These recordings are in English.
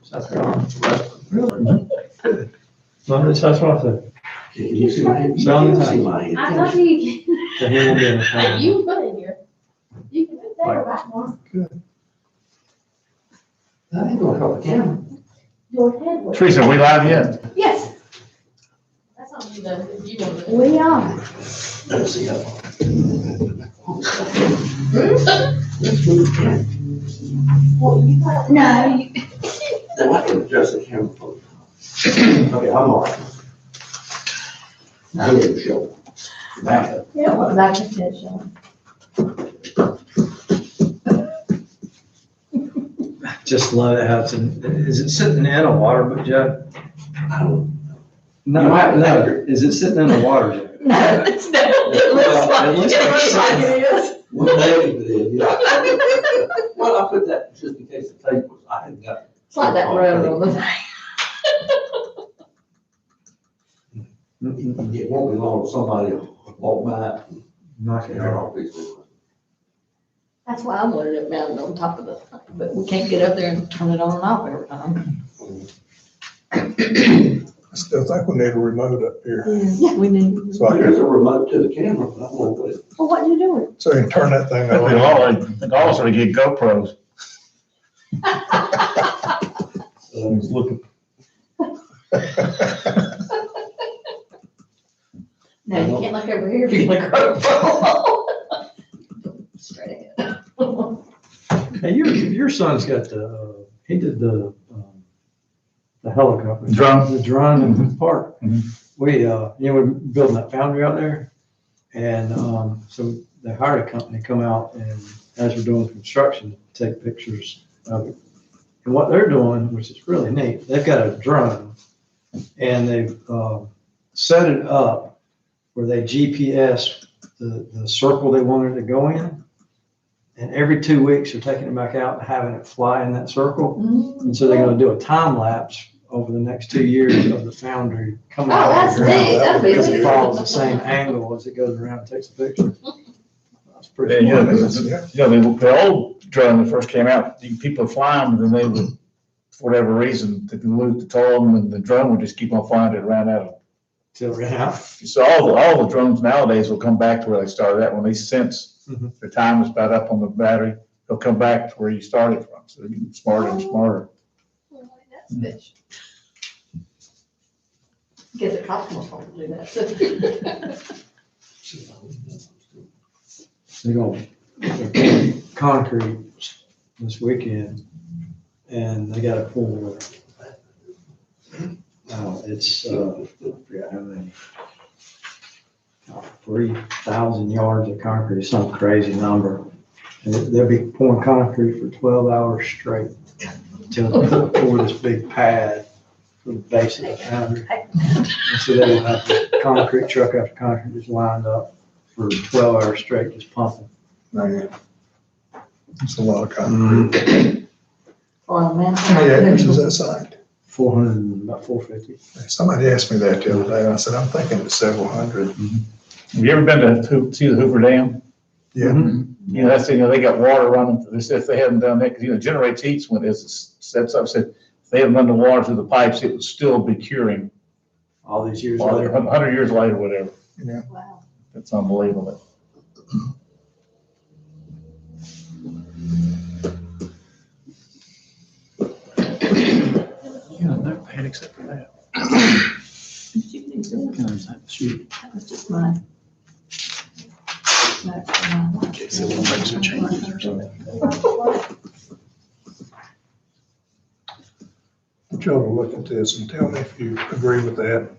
South Carolina. Good. No, that's what I said. Can you see my hand? Sound You can attack. see my hand. I thought you The hand in the can. phone. You put it here. You can put that right more. That ain't gonna help the camera. Your head was. Teresa, are we live yet? Yes. That's not you though, if you don't. We are. Let's see how far. Let's move the camera. Well, you got. No, you, Then I can adjust the camera for you. Okay, I'm all right. Now here's the show. Back up. yeah, what back to fish on. Just love it how it's in, is it sitting in a water, but Jeff? I don't. No, You might- no, is it sitting in the water, Jeff? No, it's not. It looks like it is. What name it is, yeah. Well, I put that just in case the tape was, I hadn't got. It's like that road on the thing. It won't be long, somebody will walk by and Knock it tear off. off these things. That's why I wanted it mounted on top of the thing, but we can't get up there and turn it on and off every time. I still think we need a remote up here, Yeah, we need. so I There's can, a remote to the camera, but I don't know what it. Well, what you doing? so you can turn that thing I on. think also we get GoPros. is. Looking. No, you can't look over here if you look over. Straight ahead. Hey, your son's got he did the helicopter. Drone. The drone in the park. Mhm. We, we're building that foundry out there. And, so they hired a company to come out and as we're doing construction, take pictures of it. And what they're doing, which is really neat, they've got a drone and they've, set it up where they GPS the circle they wanted to go in. And every 2 weeks, they're taking it back out and having it fly in that circle. And so they're gonna do a time lapse over the next 2 years of the foundry coming Oh, out that's of the ground. neat. That'd be Because it neat. follows the same angle as it goes around and takes a picture. That's pretty Yeah, cool. the old drone that first came out, people would fly them, and then they would, for whatever reason, they could lose the tow them, and the drone would just keep on flying it around out of. Till it ran out. So all the drones nowadays will come back to where they started at, when they sense Mhm. their time is about up on the battery, they'll come back to where you started from, so they're getting smarter and smarter. That's fish. Guess it costs more to do that. They're gonna concrete this weekend and they got a pool. It's, I forgot how many. 3,000 yards of concrete, some crazy number. And they'll be pouring concrete for 12 hours straight until they pour this big pad for the base of the foundry. And so they'll have the concrete truck after concrete just lined up for 12 hours straight, just pumping. It's a lot of concrete. Or a man. How many acres is that site? 400, about 450. Somebody asked me that the other day, and I said, I'm thinking it's several hundred. Have you ever been to see the Hoover Dam? Yeah. You know, that's, they got water running, if they hadn't done that, because, it generates heat when it sets up, said, if they hadn't run the water through the pipes, it would still be curing, All these years or later. 100 years later, whatever. Wow. That's unbelievable. Yeah, they're paid except for that. Shoot. That was just mine. That's mine. So we'll make some changes or something. But y'all will look at this and tell me if you agree with that.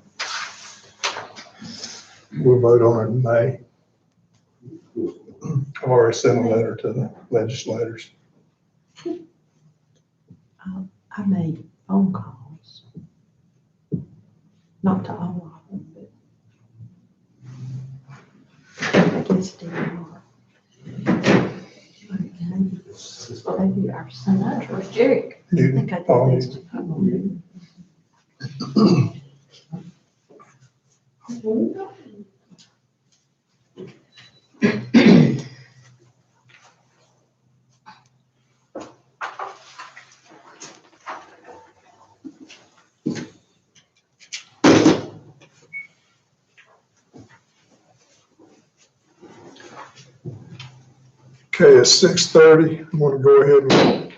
We'll vote on it in May. I've already sent a letter to the legislators. I made phone calls. Not to all of them, but I guess they are. Maybe our senator, Where's Jerry? I Newton, think I did Paul these Newton. to Paul Newton. Okay, it's 6:30. I'm going to go ahead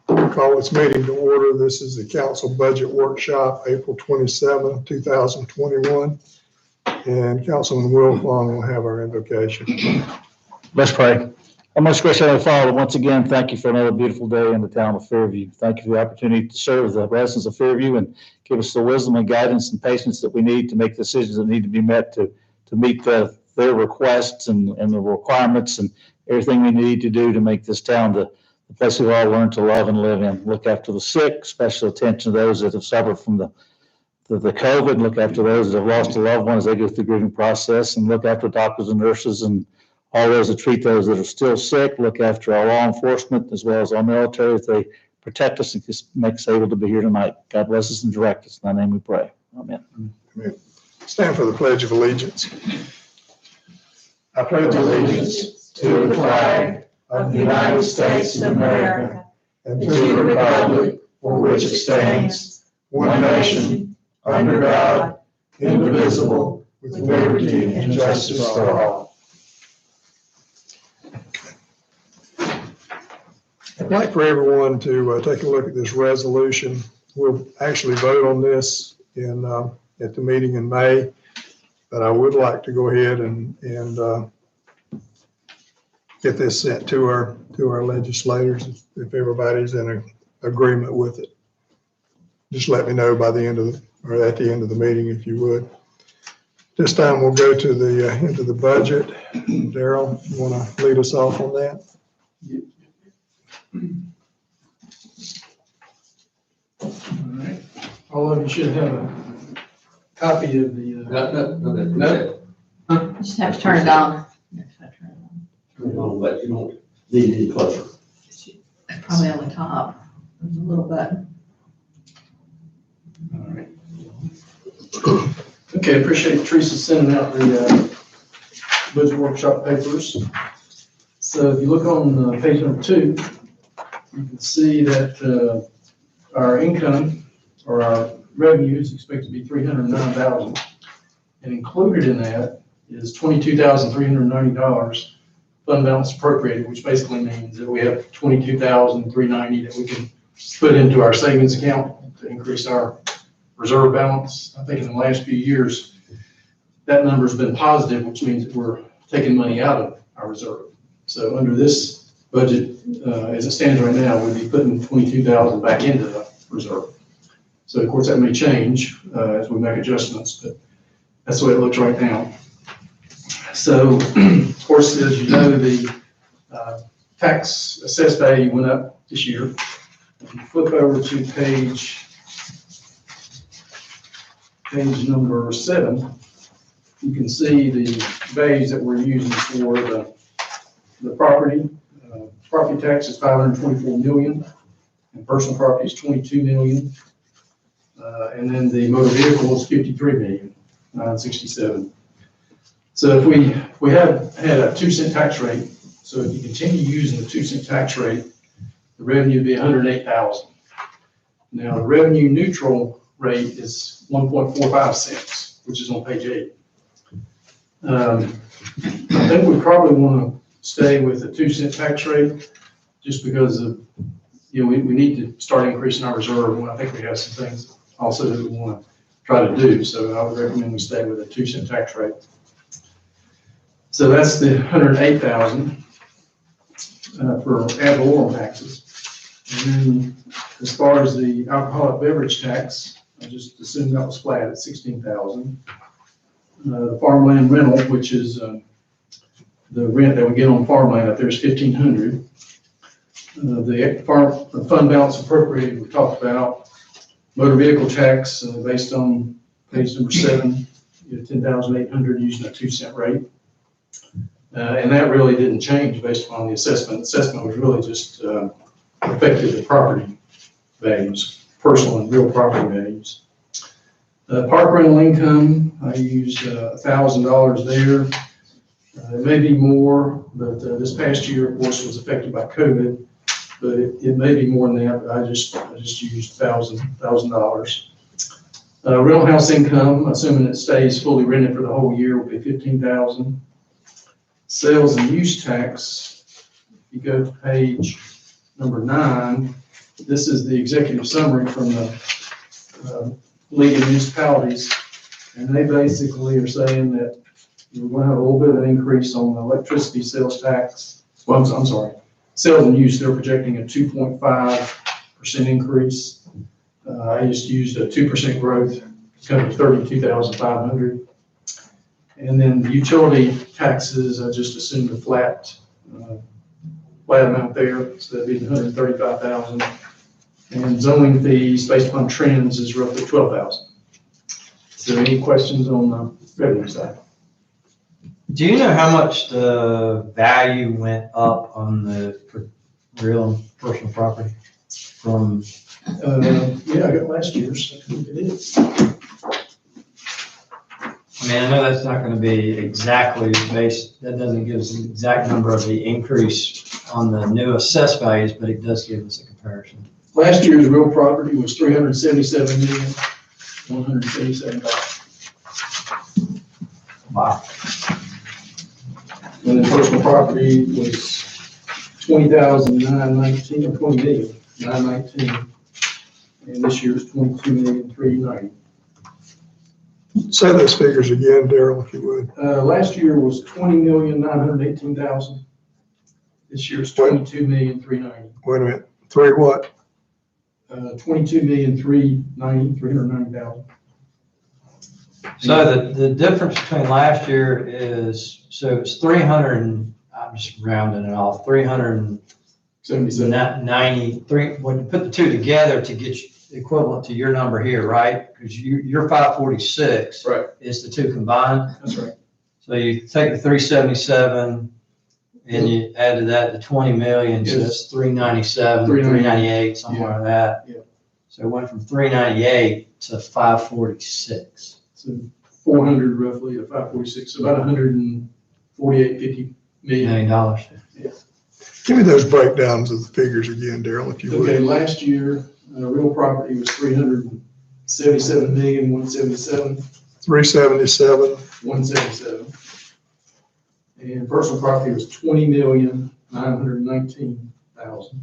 and call this meeting to order. This is the council budget workshop, April 27, 2021. And Councilman Wilfong will have our invocation. Let's pray. Our most gracious Heavenly Father, once again, thank you for another beautiful day in the town of Fairview. Thank you for the opportunity to serve the residents of Fairview and give us the wisdom and guidance and patience that we need to make decisions that need to be met to meet their requests and the requirements and everything we need to do to make this town the place we all learn to love and live in. Look after the sick, special attention to those that have suffered from the COVID, look after those that have lost a loved one as they go through the grieving process, and look after doctors and nurses and all those that treat those that are still sick. Look after our law enforcement as well as our military as they protect us and just make us able to be here tonight. God bless us and direct us. In thy name we pray. Amen. Amen. Stand for the Pledge of Allegiance. I pledge allegiance to the flag of the United States of America and to the republic for which it stands, one nation, under God, indivisible, with liberty and justice for all. I'd like for everyone to take a look at this resolution. We'll actually vote on this at the meeting in May, but I would like to go ahead and get this sent to our legislators if everybody's in agreement with it. Just let me know by the end of or at the end of the meeting if you would. This time we'll go to into the budget. Daryl, you want to lead us off on that? All right. All of you should have a copy of the. No. You just have to turn it on. But you don't need any closer. Probably on the top. There's a little button. All right. Okay, appreciate Teresa sending out the budget workshop papers. So if you look on page number 2, you can see that our income or our revenue is expected to be $309,000, and included in that is $22,390 fund balance appropriated, which basically means that we have $22,390 that we can put into our savings account to increase our reserve balance. I think in the last few years, that number's been positive, which means that we're taking money out of our reserve. So under this budget, as it stands right now, we'd be putting $22,000 back into the reserve. So of course that may change as we make adjustments, but that's the way it looks right now. So of course, as you know, the tax assessed value went up this year. If you flip over to page number 7, you can see the values that we're using for the property. Property tax is $524 million, and personal property is $22 million. And then the motor vehicle is $53 million, 967. So if we had a 2-cent tax rate, so if you continue using the 2-cent tax rate, the revenue would be $108,000. Now the revenue neutral rate is 1.45 cents, which is on page 8. I think we probably want to stay with a 2-cent tax rate just because of, we need to start increasing our reserve, and I think we have some things also that we want to try to do. So I would recommend we stay with a 2-cent tax rate. So that's the $108,000 for ad valorem taxes. And then as far as the alcoholic beverage tax, I just assumed that was flat at $16,000. The farmland rental, which is the rent that we get on farmland up there, is $1,500. The fund balance appropriated we talked about. Motor vehicle tax based on page number 7, $10,800 using a 2-cent rate. And that really didn't change based upon the assessment. The assessment was really just affected the property values, personal and real property values. Park rental income, I used $1,000 there. It may be more, but this past year, of course, was affected by COVID. But it may be more than that. But I just used $1,000. Rental house income, assuming it stays fully rented for the whole year, will be $15,000. Sales and use tax you go to page number 9, this is the executive summary from the League of Municipalities. And they basically are saying that we're going to have a little bit of an increase on the electricity sales tax. Well, I'm sorry, sales and use, they're projecting a 2.5% increase. I just used a 2% growth, it's going to be 32,500. And then the utility taxes, I just assumed a flat amount there, so that'd be 135,000. And zoning fees based upon trends is roughly 12,000. So any questions on the revenue side? Do you know how much the value went up on the real and personal property from? Yeah, I got last year's. It is. I mean, I know that's not going to be exactly based, that doesn't give us an exact number of the increase on the new assessed values, but it does give us a comparison. Last year's real property was 377,177,000. Wow. And the personal property was 20,919 or 20,919. And this year's 22,390. Say those figures again, Daryl, if you would. Last year was 20,918,000. This year's 22,390. Wait a minute, 3 what? 22,390,000. So the difference between last year is, so it's 300, and I'm just rounding it off, 393, when you put the two together to get equivalent to your number here, right? Because your 546 Right. is the two combined. That's right. So you take the 377 and you add to that the 20 million, so Yes. that's 397, 398, something like that. Yeah. So it went from 398 to 546. So 400 roughly to 546, so about 148, 50 million. $1 million. Give me those breakdowns of the figures again, Daryl, if you Okay, would. last year, real property was 377,177,177. 377, And personal property was 20,919,000.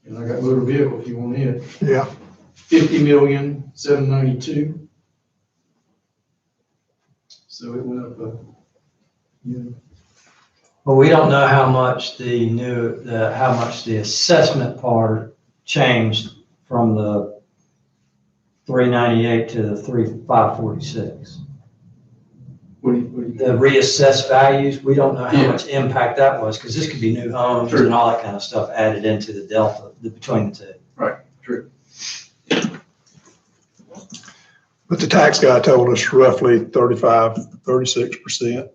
And I got motor vehicle if you want it, yeah. 50,792,000. So it went up, But we don't know how much how much the assessment part changed from the 398 to the 546. what do you? The reassessed values, we don't know how Yeah. much impact that was, because this could be new homes True. and all that kind of stuff added into the delta between the two. True. But the tax guy told us roughly 36%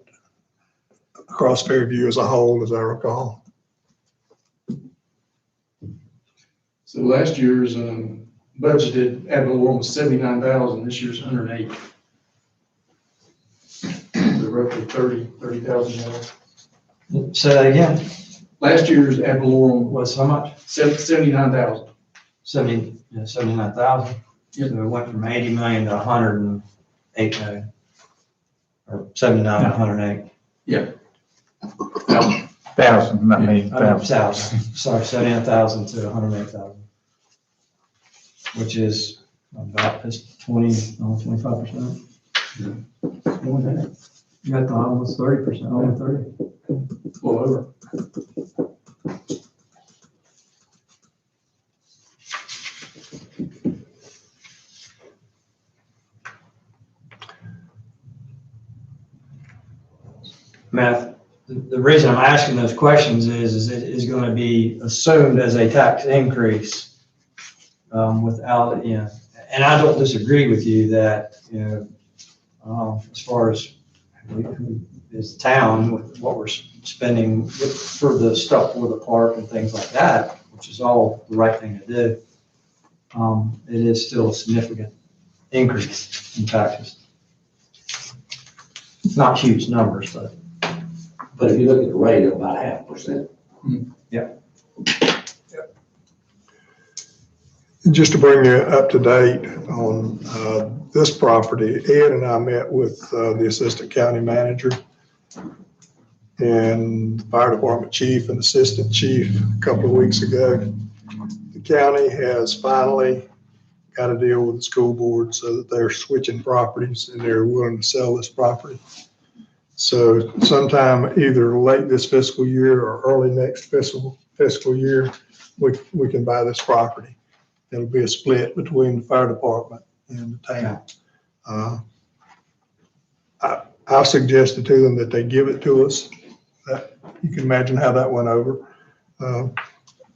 across Fairview as a whole, as I recall. So last year's budgeted ad valorem was 79,000, this year's 108. So roughly 30,000 more. Say that again, Last year's ad valorem was was how much? 79,000. 79,000. Yep. So it went from 80 million to 108 million. Or 79 to 108. Thousand, not me, thousand. 100,000, sorry, 79,000 to 108,000. Which is about this 25%. More than that. You got the almost 30%, almost 30. Well over. Matt, the reason I'm asking those questions is it is going to be assumed as a tax increase without, and I don't disagree with you that, as far as as town, with what we're spending for the stuff for the park and things like that, which is all the right thing to do, it is still a significant increase in taxes. Not huge numbers, but. But if you look at the rate of about 0.5%. And just to bring you up to date on this property, Ed and I met with the assistant county manager. and the fire department chief and assistant chief a couple of weeks ago. The county has finally got to deal with the school board so that they're switching properties and they're willing to sell this property. So sometime either late this fiscal year or early next fiscal year, we can buy this property. It'll be a split between the fire department and the town. I've suggested to them that they give it to us. You can imagine how that went over.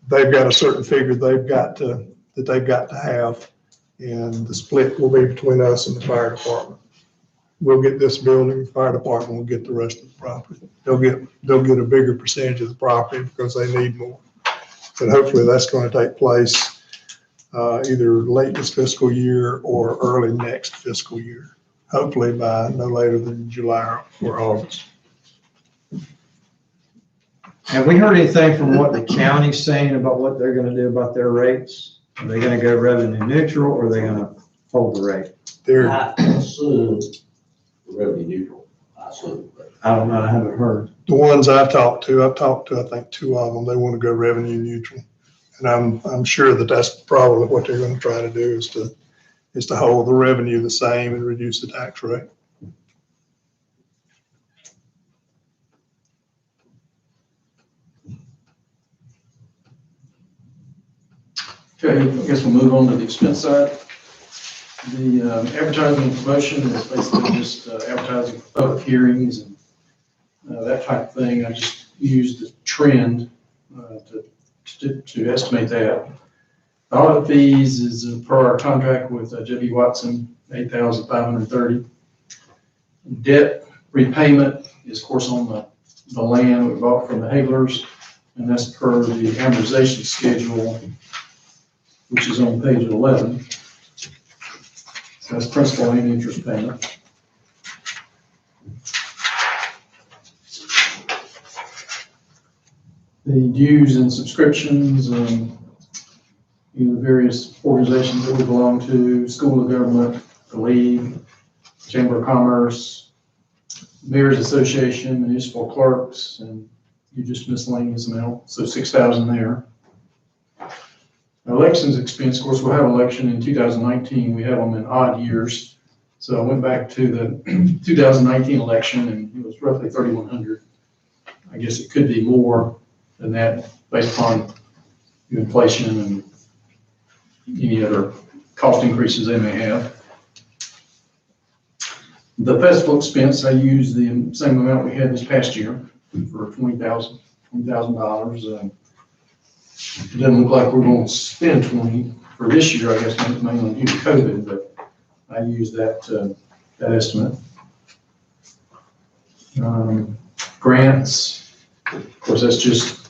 They've got a certain figure that they've got to have, and the split will be between us and the fire department. We'll get this building, the fire department will get the rest of the property. They'll get a bigger percentage of the property because they need more. But hopefully that's going to take place either late this fiscal year or early next fiscal year. Hopefully by no later than July or August. Have we heard anything from what the county's saying about what they're gonna do about their rates? Are they gonna go revenue neutral or are they gonna hold the rate? They're, I assume revenue neutral, I assume. I don't know, I haven't heard. the ones I've talked to, I think 2 of them, they want to go revenue neutral. And I'm sure that that's probably what they're going to try to do is to hold the revenue the same and reduce the tax rate. Okay, I guess we'll move on to the expense side. The advertising and promotion is basically just advertising for public hearings and that type of thing. I just used the trend to estimate that. Audit fees is per our contract with J.B. Watson, $8,530. Debt repayment is, of course, on the land we bought from the Haglers, and that's per the amortization schedule, which is on page 11. So that's principal and interest payment. The dues and subscriptions, the various organizations that we belong to, School of Government, the League, Chamber of Commerce, Mayor's Association, municipal clerks, and you just miscellaneous amount, so 6,000 there. Elections expense, of course, we'll have election in 2019. We have them in odd years. So I went back to the 2019 election and it was roughly 3,100. I guess it could be more than that based upon inflation and any other cost increases they may have. The festival expense, I used the same amount we had this past year for $20,000. It doesn't look like we're going to spend 20 for this year, I guess, mainly due to COVID, but I used that estimate. Grants, of course, that's just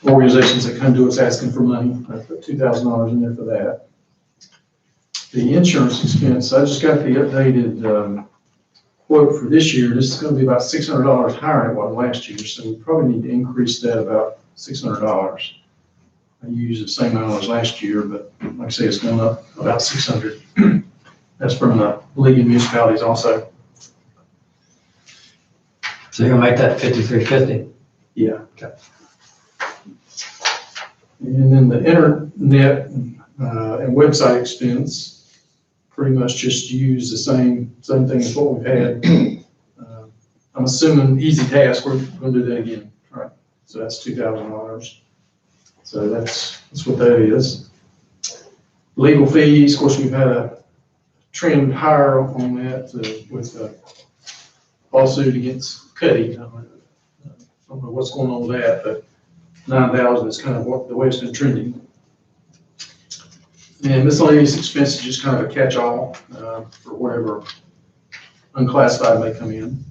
organizations that come to us asking for money. I put $2,000 in there for that. The insurance expense, I just got the updated quote for this year. This is going to be about $600 higher than it was last year, so we probably need to increase that about $600. I used the same amount as last year, but like I say, it's going up about 600. That's from the League of Municipalities also. So you're gonna make that 5,350? Yeah. Okay. And then the internet and website expense, pretty much just use the same thing as what we've had. I'm assuming easy task, we're going to do that again, right? So that's $2,000. So that's what that is. Legal fees, of course, we've had a trend higher on that with a lawsuit against Cuddy. I don't know what's going on with that, but 9,000 is kind of the way it's been trending. And miscellaneous expenses, just kind of a catch-all for whatever unclassified may come in.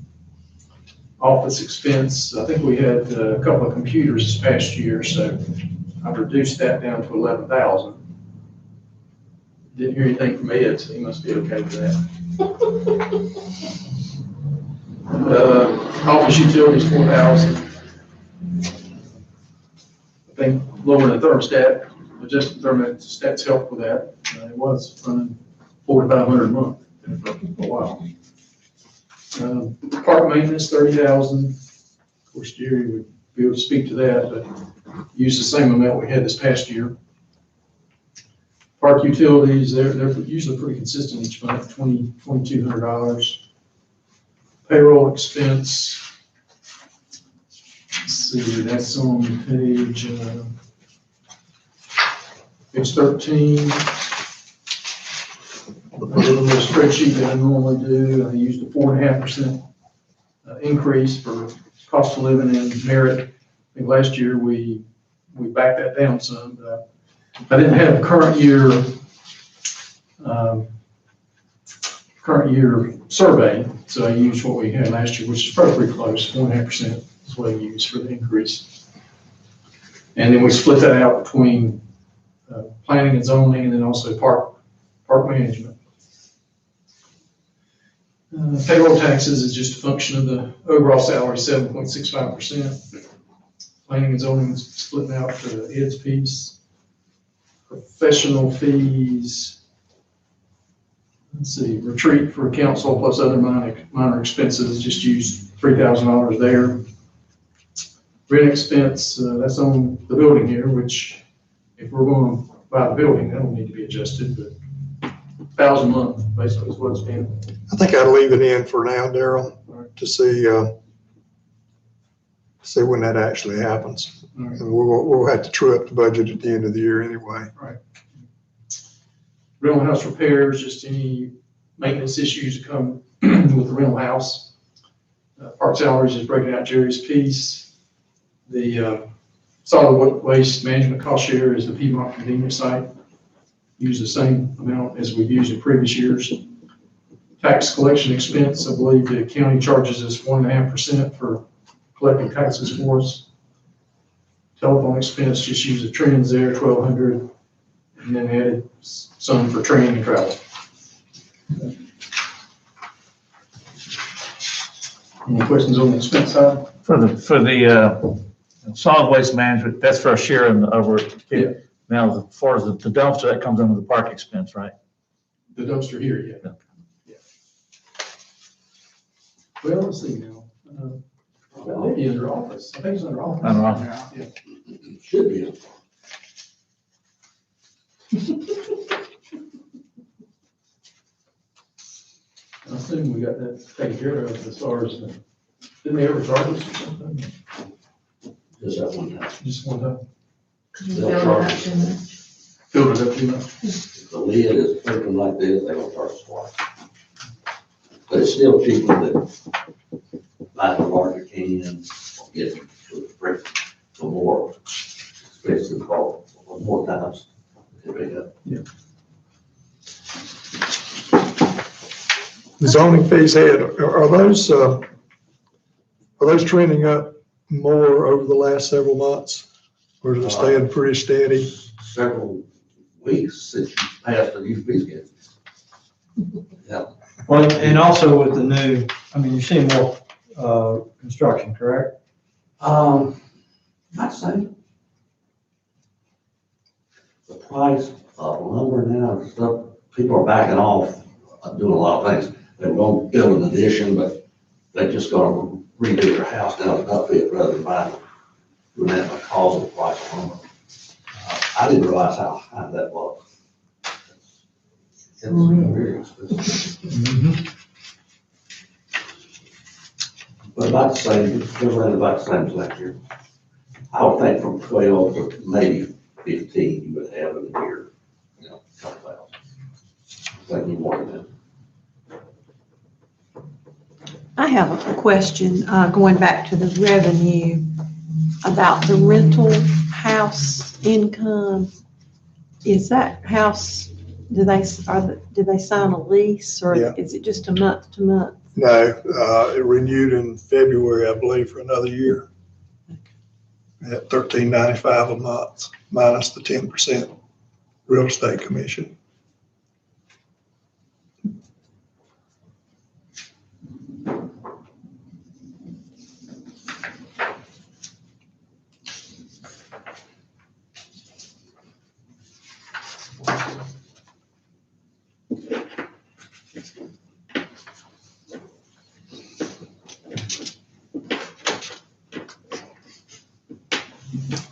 Office expense, I think we had a couple of computers this past year, so I've reduced that down to 11,000. Didn't hear anything from Ed, so he must be okay with that. Office utilities, 4,000. I think lower than thermostat, but just thermostat's helped with that. It was running 4,500 a month for a while. Park maintenance, 30,000. Of course, Jerry would be able to speak to that, but use the same amount we had this past year. Park utilities, they're usually pretty consistent each month, $2,200. Payroll expense, let's see, that's on page 13. I did a little spreadsheet that I normally do. I used a 4.5% increase for cost of living and merit. I think last year we backed that down some, but I didn't have a current year survey, so I used what we had last year, which is probably pretty close. 4.5% is what I used for the increase. And then we split that out between planning and zoning, and then also park management. Payroll taxes is just a function of the overall salary, 7.65%. Planning and zoning is splitting out the Ed's piece. Professional fees, let's see, retreat for council plus other minor expenses, just use $3,000 there. Rent expense, that's on the building here, which if we're going to buy the building, that don't need to be adjusted, but $1,000 a month basically is what it's been. I think I'd leave it in for now, Daryl, to see when that actually happens. All right. And we'll have to true up the budget at the end of the year anyway. Right. Rental house repairs, just any maintenance issues that come with the rental house. Park salaries is breaking out Jerry's piece. The solid waste management cost share is the Piedmont convenience site. Use the same amount as we've used in previous years. Tax collection expense, I believe the county charges us 1.5% for collecting taxes for us. Telephone expense, just use the trends there, $1,200, and then added some for training and travel. Any questions on the expense side? For the solid waste management, that's for our share in the over. Yeah. Now, as far as the dumpster, that comes under the park expense, right? The dumpster here, yeah. Yeah. Well, let's see now. That may be under office. I think it's under office. Under office. Yeah. Should be. I assume we got that taken care of as far as, didn't they ever charge us or something? Just that one time. Just one time? They'll charge us. Filled it up too much? If the lid is open like this, they don't charge us twice. But it's still cheaper than buying a larger can or getting for more expensive call, more times. to pick up. The zoning fees head, are those trending up more over the last several months? Or is it staying pretty steady? Several weeks since you passed the new fee schedule. Yeah, Well, and also with the new, I mean, you're seeing more, construction, correct? not the same. The price of lumber now and stuff, people are backing off, doing a lot of things. They're going to build an addition, but they're just gonna redo their house down at Upfit rather than buying, doing that because of the price of lumber. I didn't realize how high that was. It was very expensive. But about the same, just around about the same as last year. I would think from 12 to maybe 15, you would have in a year, you know, a couple thousand. Thinking more than that. I have a question, going back to the revenue about the rental house income. Is that house, do they sign a lease or Yeah. is it just a month to month? No, it renewed in February, I believe, for another year. At $13.95 a month, minus the 10% real estate commission.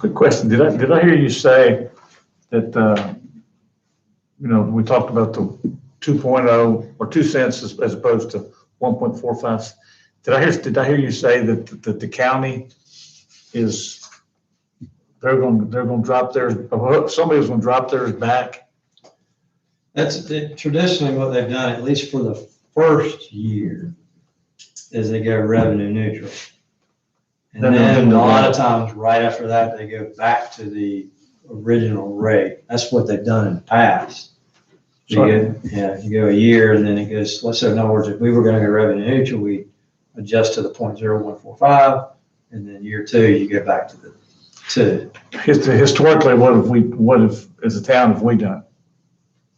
Quick question. Did I hear you say that, we talked about the 2.0 or 2 cents as opposed to 1.45? Did I hear you say that the county is, they're going to drop theirs, somebody was going to drop theirs back? That's traditionally what they've done, at least for the first year, is they go revenue neutral. And then a lot of times, right after that, they go back to the original rate. That's what they've done in the past. You go a year and then it goes, let's say, in other words, if we were gonna go revenue neutral, we adjust to the 0.0145, and then year 2, you go back to the 2. Historically, what have, as a town, have we done?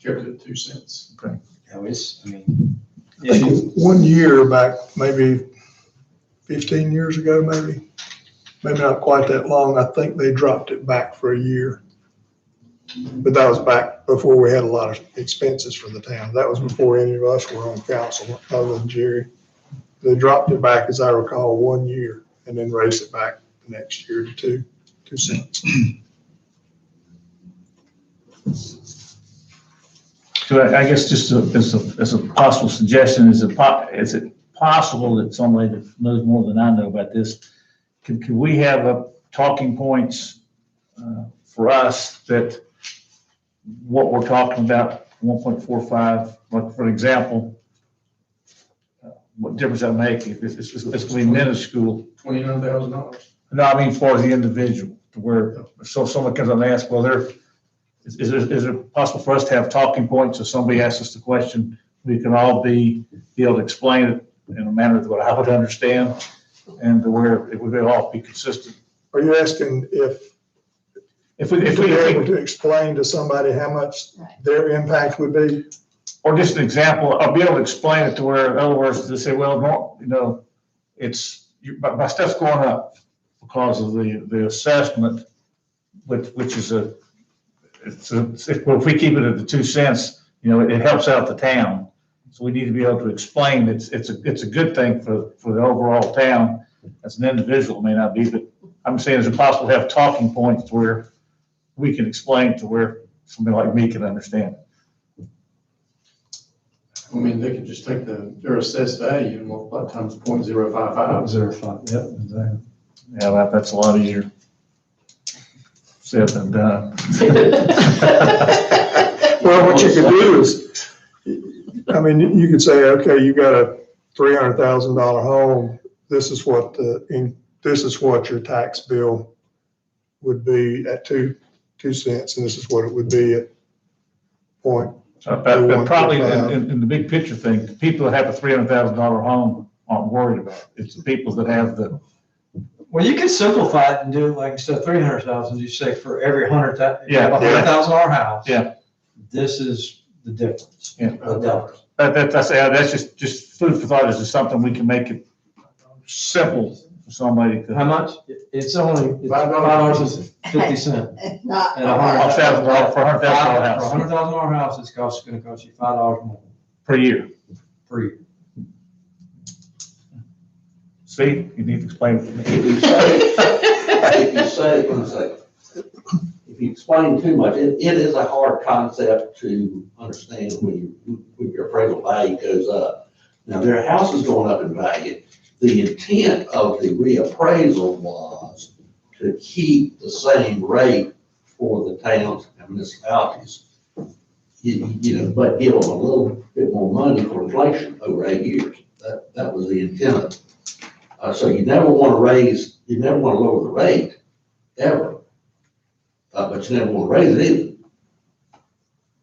Kept it at 2 cents. Okay. I think 1 year back, maybe 15 years ago, maybe not quite that long, I think they dropped it back for a year. But that was back before we had a lot of expenses for the town. That was before any of us were on council, other than Jerry. They dropped it back, as I recall, 1 year, and then raised it back the next year to 2 cents. So I guess just as a possible suggestion, is it possible that somebody that knows more than I know about this, could we have talking points for us that what we're talking about, 1.45, like for example, what difference that make if it's going to be minuscule? $29,000. No, I mean for the individual, to where, so someone comes up and asks, well, is it possible for us to have talking points if somebody asks us the question, we can all be able to explain it in a manner that I would understand, and to where it would all be consistent? Are you asking if we were able to explain to somebody how much their impact would be? Or just an example, I'll be able to explain it to where, in other words, they say, well, no, my stuff's going up because of the assessment, which is if we keep it at the 2 cents, it helps out the town. So we need to be able to explain it's a good thing for the overall town. As an individual, it may not be, but I'm saying, is it possible to have talking points where we can explain to where somebody like me can understand? I mean, they could just take their assessed value and multiply times 0.055. 0.05, yep, exactly. Yeah, that's a lot easier said than done. Well, what you could do is, you could say, okay, you got a $300,000 home. This is what your tax bill would be at 2 cents, and this is what it would be at point. But probably in the big picture thing, the people that have a $300,000 home aren't worried about it. It's the people that have the. Well, you can simplify it and do it like, instead of 300,000, you say for every $100,000, Yeah. $100,000 house. Yeah. This is the difference. Yeah. The delta. That's just food for thought. Is just something we can make it simple for somebody to. How much? It's only $5.50. Not. At $100,000 for a $100,000 house. For a $100,000 house, it's going to cost you $5 more Per year. per year. See, you need to explain it to me. If you explain too much, it is a hard concept to understand when your appraisal value goes up. Now, their house is going up in value. The intent of the reappraisal was to keep the same rate for the towns and municipalities, but give them a little bit more money for inflation over 8 years. That was the intent. So you never want to lower the rate, ever. But you never want to raise it either.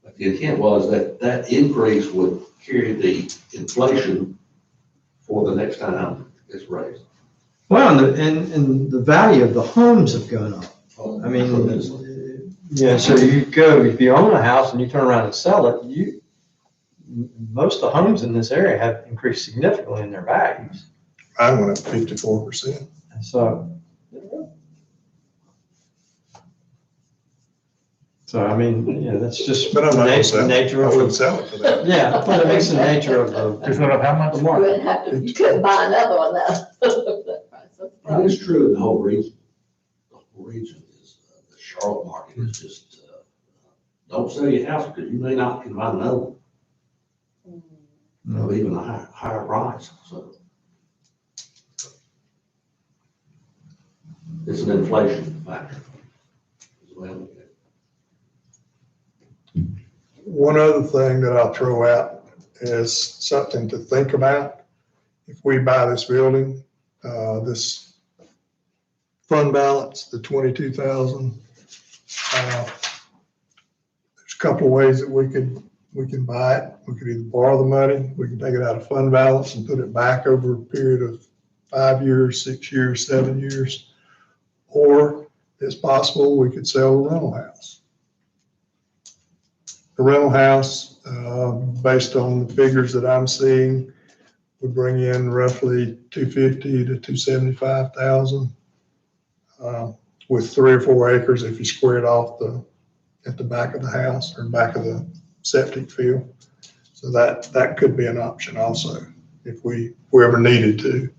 But the intent was that increase would carry the inflation for the next time it's raised. Well, and the value of the homes have gone up. I mean, yeah, so if you own a house and you turn around and sell it, most of the homes in this area have increased significantly in their values. I went up 54%. So I mean, that's just But I'm not gonna sell it. nature I of wouldn't the, sell it for that. yeah, but it makes the nature of Just went up how much? the You market. wouldn't have to, you couldn't buy another one though. That is true in the whole region. The whole region is Charlotte market is just, don't sell your house because you may not can find another one. Or even a higher price, so. It's an inflation factor as well. One other thing that I'll throw out is something to think about. If we buy this building, this fund balance, the 22,000, there's a couple of ways that we can buy it. We could either borrow the money, we can take it out of fund balance and put it back over a period of 5 years, 6 years, 7 years. Or it's possible we could sell a rental house. The rental house, based on the figures that I'm seeing, would bring in roughly 250 to 275,000 with 3 or 4 acres if you square it off at the back of the house or back of the septic field. So that could be an option also if we ever needed to.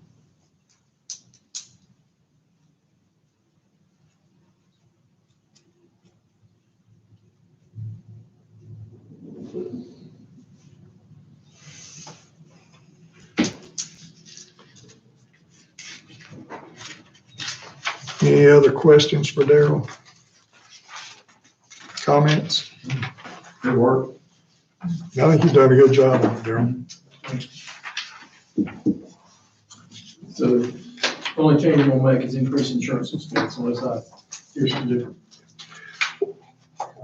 Any other questions for Daryl? Comments? Good work. I think you've done a good job on it, Daryl. So the only change we'll make is increase insurance expense unless I hear something different.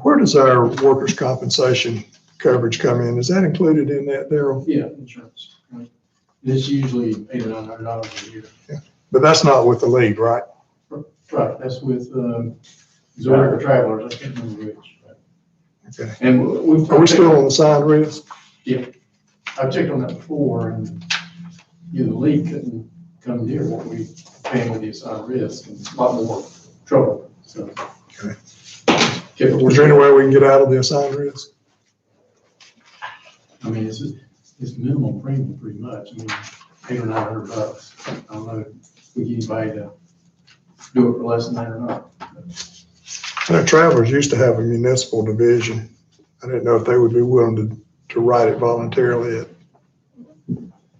Where does our workers' compensation coverage come in? Is that included in that, Daryl? Yeah, insurance. It's usually $800 or $900 a year. But that's not with the league, right? Right, that's with, Zurich or Travelers, I can't remember which. Okay. And we've. Are we still on the signed risk? I've checked on that before, and the league couldn't come near what we pay with the assigned risk, and a lot more trouble, so. Okay. Is Is there any way we can get out of the assigned risk? I mean, it's minimum premium pretty much, I mean, $800 or $900. I don't know if we get anybody to do it for less than that or not. Travelers used to have a municipal division. I didn't know if they would be willing to write it voluntarily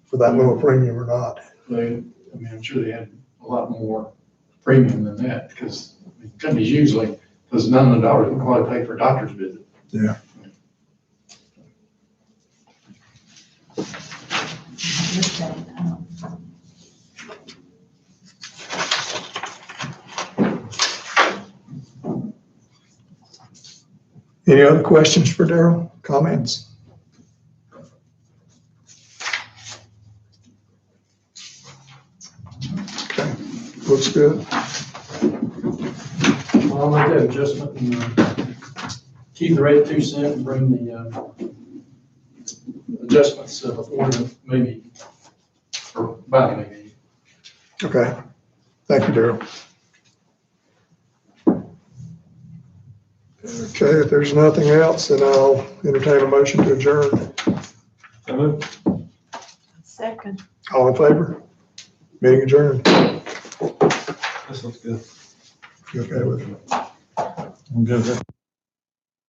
for that lower premium or not. I'm sure they had a lot more premium than that, because companies usually, because none of the dollars will probably pay for a doctor's visit. Yeah. Any other questions for Daryl? Comments? Okay, looks good. Well, I'll make that adjustment and keep the rate at 2 cents and bring the adjustments before maybe, or by the maybe. Okay, thank you, Daryl. Okay, if there's nothing else, then I'll entertain a motion to adjourn. Second. All in favor? Meeting adjourned. This looks good. You okay with it? I'm good with it.